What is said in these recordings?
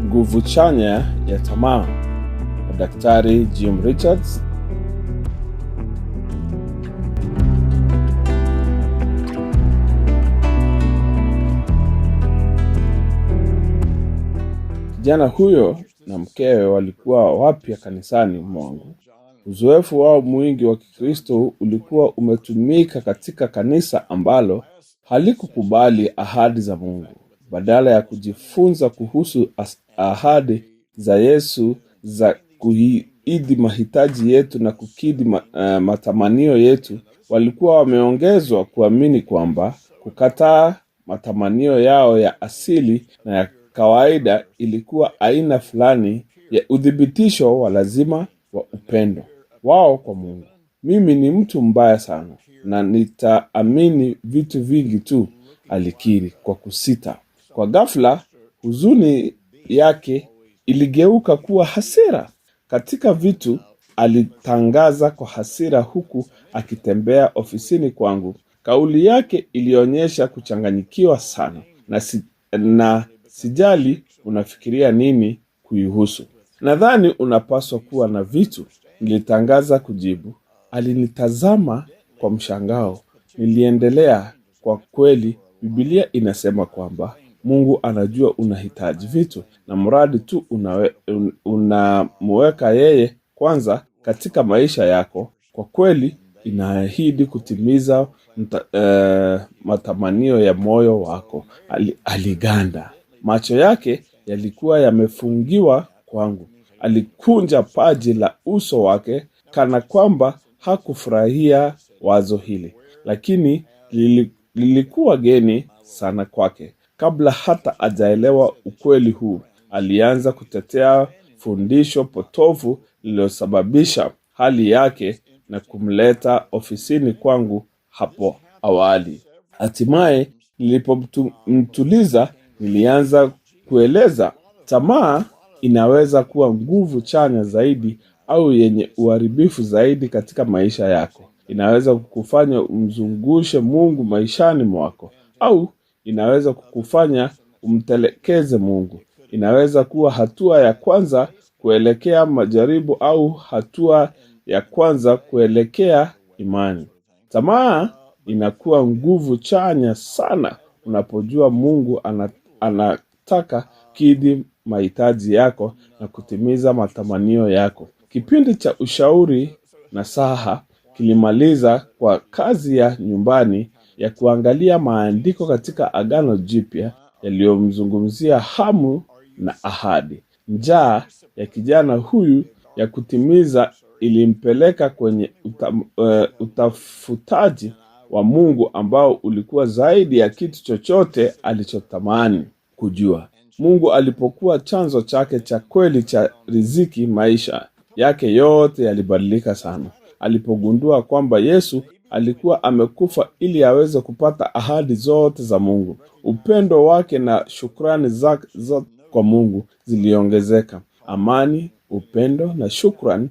Nguvu chanya ya tamaa na Daktari Jim Richards. Kijana huyo na mkewe walikuwa wapya kanisani mwangu. Uzoefu wao mwingi wa Kikristo ulikuwa umetumika katika kanisa ambalo halikukubali ahadi za Mungu. Badala ya kujifunza kuhusu ahadi za Yesu za kuhidi mahitaji yetu na kukidhi matamanio yetu, walikuwa wameongezwa kuamini kwamba kukataa matamanio yao ya asili na ya kawaida ilikuwa aina fulani ya udhibitisho wa lazima wa upendo wao kwa Mungu. Mimi ni mtu mbaya sana na nitaamini vitu vingi tu, alikiri kwa kusita. Kwa ghafla, huzuni yake iligeuka kuwa hasira. Katika vitu, alitangaza kwa hasira huku akitembea ofisini kwangu. Kauli yake ilionyesha kuchanganyikiwa sana na sijali unafikiria nini kuihusu. Nadhani unapaswa kuwa na vitu, nilitangaza kujibu. Alinitazama kwa mshangao. Niliendelea, kwa kweli Biblia inasema kwamba Mungu anajua unahitaji vitu, na mradi tu unamweka yeye kwanza katika maisha yako, kwa kweli inaahidi kutimiza matamanio ya moyo wako. Aliganda. Macho yake yalikuwa yamefungiwa kwangu. Alikunja paji la uso wake kana kwamba hakufurahia wazo hili, lakini lilikuwa geni sana kwake. Kabla hata ajaelewa ukweli huu, alianza kutetea fundisho potofu lililosababisha hali yake na kumleta ofisini kwangu hapo awali. Hatimaye nilipomtuliza, nilianza kueleza tamaa inaweza kuwa nguvu chanya zaidi au yenye uharibifu zaidi katika maisha yako. Inaweza kukufanya umzungushe Mungu maishani mwako, au inaweza kukufanya umtelekeze Mungu. Inaweza kuwa hatua ya kwanza kuelekea majaribu au hatua ya kwanza kuelekea imani. Tamaa inakuwa nguvu chanya sana unapojua Mungu anataka kidhi mahitaji yako na kutimiza matamanio yako. Kipindi cha ushauri na saha kilimaliza kwa kazi ya nyumbani ya kuangalia maandiko katika Agano Jipya yaliyomzungumzia hamu na ahadi. Njaa ya kijana huyu ya kutimiza ilimpeleka kwenye utafutaji wa Mungu ambao ulikuwa zaidi ya kitu chochote alichotamani kujua. Mungu alipokuwa chanzo chake cha kweli cha riziki, maisha yake yote yalibadilika sana. Alipogundua kwamba Yesu alikuwa amekufa ili aweze kupata ahadi zote za Mungu, upendo wake na shukrani zake zote kwa Mungu ziliongezeka. Amani, upendo na shukrani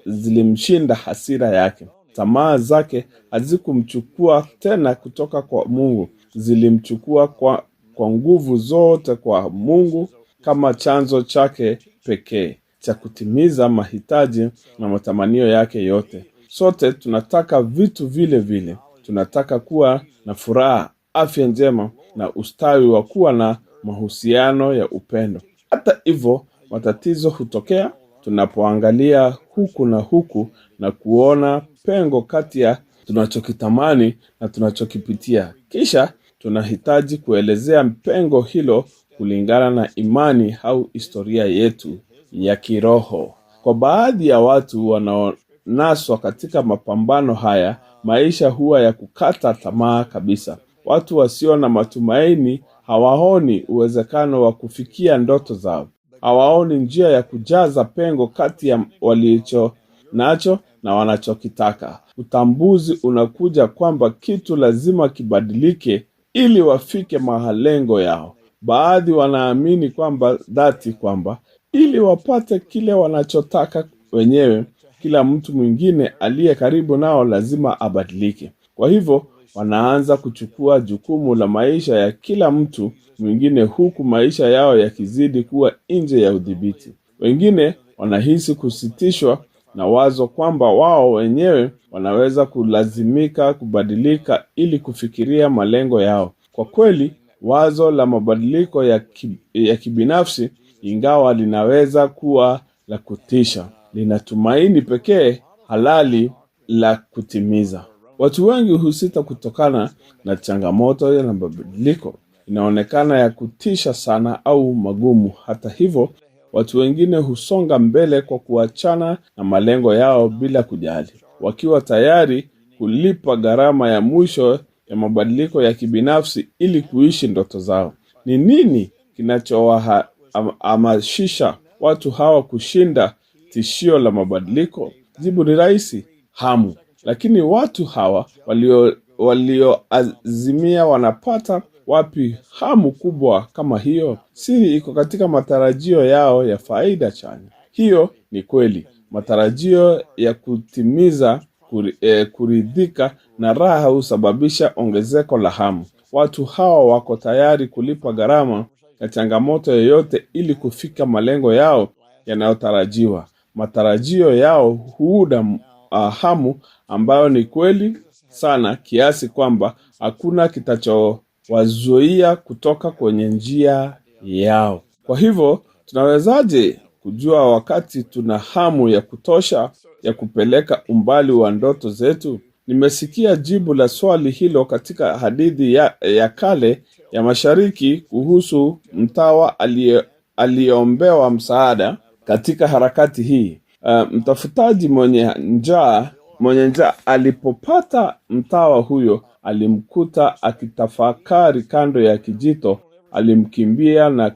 zilimshinda hasira yake. Tamaa zake hazikumchukua tena kutoka kwa Mungu, zilimchukua kwa nguvu zote kwa Mungu kama chanzo chake pekee cha kutimiza mahitaji na matamanio yake yote. Sote tunataka vitu vile vile. Tunataka kuwa na furaha, afya njema na ustawi wa kuwa na mahusiano ya upendo. Hata hivyo, matatizo hutokea tunapoangalia huku na huku na kuona pengo kati ya tunachokitamani na tunachokipitia. Kisha tunahitaji kuelezea pengo hilo kulingana na imani au historia yetu ya kiroho. Kwa baadhi ya watu wanaonaswa katika mapambano haya, maisha huwa ya kukata tamaa kabisa. Watu wasio na matumaini hawaoni uwezekano wa kufikia ndoto zao. Hawaoni njia ya kujaza pengo kati ya walicho nacho na wanachokitaka. Utambuzi unakuja kwamba kitu lazima kibadilike ili wafike malengo yao. Baadhi wanaamini kwamba ili wapate kile wanachotaka wenyewe, kila mtu mwingine aliye karibu nao lazima abadilike. Kwa hivyo wanaanza kuchukua jukumu la maisha ya kila mtu mwingine, huku maisha yao yakizidi kuwa nje ya udhibiti. Wengine wanahisi kusitishwa na wazo kwamba wao wenyewe wanaweza kulazimika kubadilika ili kufikiria malengo yao. Kwa kweli, wazo la mabadiliko ya kibinafsi, ingawa linaweza kuwa la kutisha, lina tumaini pekee halali la kutimiza. Watu wengi husita kutokana na changamoto ya mabadiliko. Inaonekana ya kutisha sana au magumu. Hata hivyo, watu wengine husonga mbele kwa kuachana na malengo yao bila kujali, wakiwa tayari kulipa gharama ya mwisho ya mabadiliko ya kibinafsi ili kuishi ndoto zao. Ni nini kinachowahamasisha watu hawa kushinda tishio la mabadiliko? Jibu ni rahisi: hamu. Lakini watu hawa walioazimia wanapata wapi hamu kubwa kama hiyo? Siri iko katika matarajio yao ya faida chanya. Hiyo ni kweli. Matarajio ya kutimiza, kuridhika na raha husababisha ongezeko la hamu. Watu hawa wako tayari kulipa gharama ya changamoto yoyote ili kufika malengo yao yanayotarajiwa. Matarajio yao huuda hamu ambayo ni kweli sana kiasi kwamba hakuna kitachowazuia kutoka kwenye njia yao. Kwa hivyo, tunawezaje kujua wakati tuna hamu ya kutosha ya kupeleka umbali wa ndoto zetu? Nimesikia jibu la swali hilo katika hadithi ya kale ya Mashariki kuhusu mtawa aliyeombewa msaada katika harakati hii. Mtafutaji mwenye njaa alipopata mtawa huyo, alimkuta akitafakari kando ya kijito. Alimkimbia na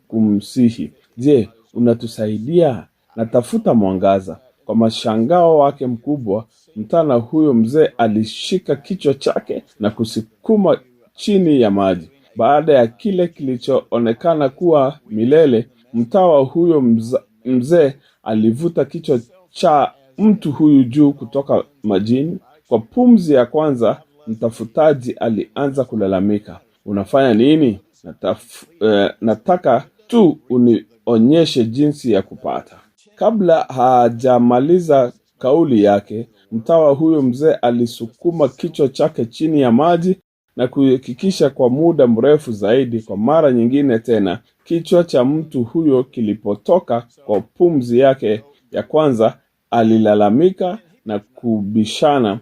kumsihi, "Je, unatusaidia? Natafuta mwangaza." Kwa mashangao wake mkubwa, mtana huyo mzee alishika kichwa chake na kusikuma chini ya maji. Baada ya kile kilichoonekana kuwa milele, mtawa huyo mzee alivuta kichwa cha mtu huyu juu kutoka majini. Kwa pumzi ya kwanza, mtafutaji alianza kulalamika, "Unafanya nini? Nataka tu unionyeshe jinsi ya kupata." Kabla hajamaliza kauli yake, mtawa huyo mzee alisukuma kichwa chake chini ya maji na kuhakikisha kwa muda mrefu zaidi. Kwa mara nyingine tena, kichwa cha mtu huyo kilipotoka kwa pumzi yake ya kwanza, alilalamika na kubishana.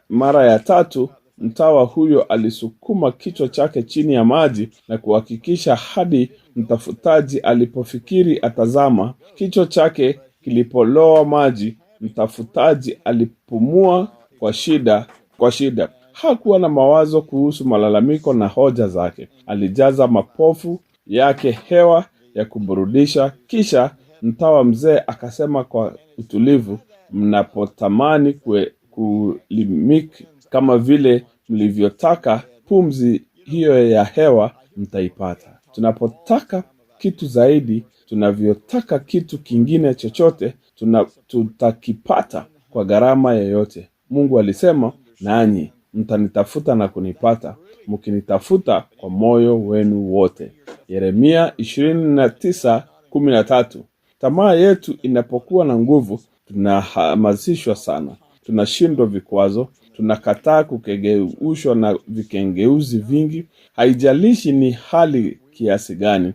Mara ya tatu, mtawa huyo alisukuma kichwa chake chini ya maji na kuhakikisha hadi mtafutaji alipofikiri atazama. Kichwa chake kilipoloa maji, mtafutaji alipumua kwa shida. Hakuwa na mawazo kuhusu malalamiko na hoja zake. Alijaza mapofu yake hewa ya kuburudisha. Kisha mtawa mzee akasema kwa utulivu, "Mnapotamani kulimiki kama vile mlivyotaka pumzi hiyo ya hewa, mtaipata. Tunapotaka kitu zaidi, tunavyotaka kitu kingine chochote, tutakipata kwa gharama yoyote. Mungu alisema, nanyi mtanitafuta na kunipata, mkinitafuta kwa moyo wenu wote." Yeremia 29:13. Tamaa yetu inapokuwa na nguvu, tunahamasishwa sana. Tunashindwa vikwazo, tunakataa kukengeushwa na vikengeuzi vingi. Haijalishi ni hali kiasi gani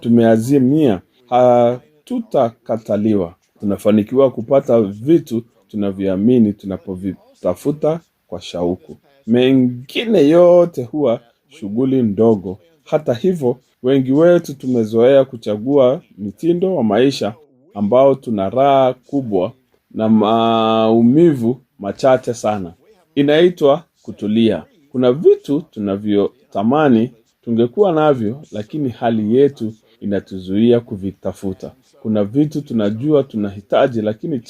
tumeazimia, hatutakataliwa. Tunafanikiwa kupata vitu tunavyoamini tunapovitafuta kwa shauku. Mengine yote huwa shughuli ndogo. Hata hivyo, wengi wetu tumezoea kuchagua mitindo wa maisha ambao tuna raha kubwa na maumivu machache sana. Inaitwa kutulia. Kuna vitu tunavyotamani tungekuwa navyo, lakini hali yetu inatuzuia kuvitafuta. Kuna vitu tunajua tunahitaji, lakini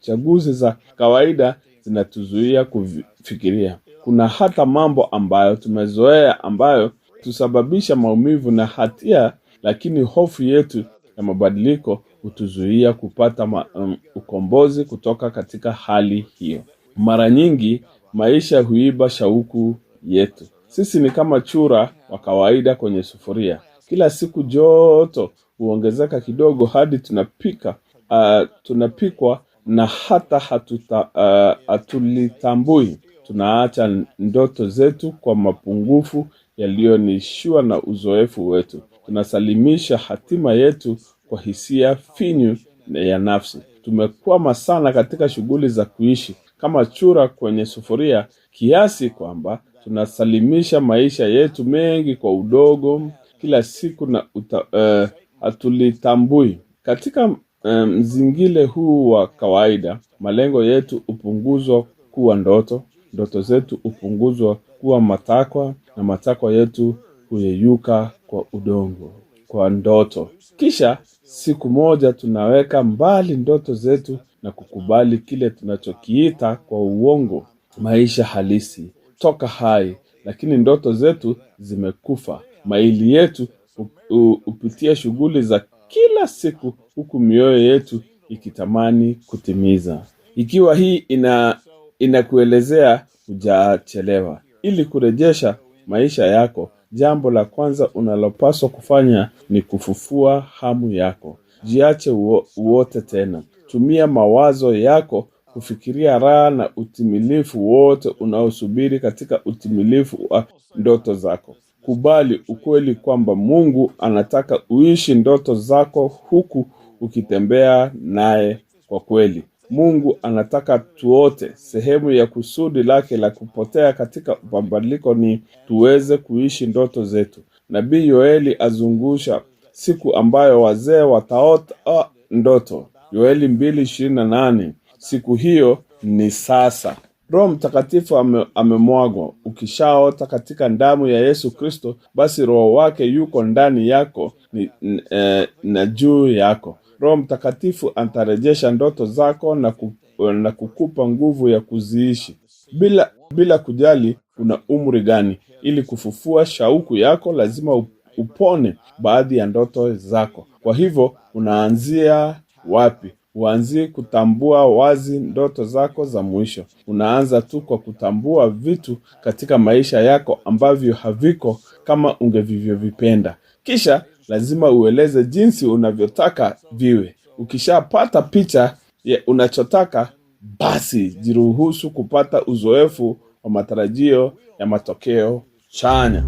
chaguzi za kawaida zinatuzuia kufikiria. Kuna hata mambo ambayo tumezoea ambayo tusababisha maumivu na hatia, lakini hofu yetu ya mabadiliko hutuzuia kupata ukombozi kutoka katika hali hiyo. Mara nyingi maisha huiba shauku yetu. Sisi ni kama chura wa kawaida kwenye sufuria. Kila siku joto huongezeka kidogo hadi tunapikwa na hata hatulitambui. Tunaacha ndoto zetu kwa mapungufu yaliyonishiwa na uzoefu wetu. Tunasalimisha hatima yetu kwa hisia finyu ya nafsi. Tumekwama sana katika shughuli za kuishi kama chura kwenye sufuria, kiasi kwamba tunasalimisha maisha yetu mengi kwa udogo kila siku na hatulitambui. Katika mzingile huu wa kawaida, malengo yetu hupunguzwa kuwa ndoto zetu hupunguzwa kuwa matakwa, na matakwa yetu huyeyuka kwa udongo, kwa ndoto. Kisha siku moja tunaweka mbali ndoto zetu na kukubali kile tunachokiita kwa uongo maisha halisi toka hai, lakini ndoto zetu zimekufa. Maili yetu hupitia shughuli za kila siku, huku mioyo yetu ikitamani kutimiza. Ikiwa hii inakuelezea, hujachelewa. Ili kurejesha maisha yako, jambo la kwanza unalopaswa kufanya ni kufufua hamu yako. Jiache uote tena. Tumia mawazo yako kufikiria raha na utimilifu wote unaosubiri katika utimilifu wa ndoto zako. Kubali ukweli kwamba Mungu anataka uishi ndoto zako huku ukitembea naye kwa kweli. Mungu anataka tuote. Sehemu ya kusudi lake la kupotea katika mabadiliko ni tuweze kuishi ndoto zetu. Nabii Yoeli azungusha siku ambayo wazee wataota ndoto. Yoeli 2:28. Siku hiyo ni sasa. Roho Mtakatifu amemwagwa. Ukishaota katika damu ya Yesu Kristo, basi Roho wake yuko ndani yako na juu yako. Roho Mtakatifu atarejesha ndoto zako na kukupa nguvu ya kuziishi bila kujali una umri gani. Ili kufufua shauku yako, lazima upone baadhi ya ndoto zako. Kwa hivyo unaanzia wapi? Uanzie kutambua wazi ndoto zako za mwisho. Unaanza tu kwa kutambua vitu katika maisha yako ambavyo haviko kama ungevivyovipenda. Kisha lazima ueleze jinsi unavyotaka viwe. Ukishapata picha ya unachotaka, basi jiruhusu kupata uzoefu wa matarajio ya matokeo chanya.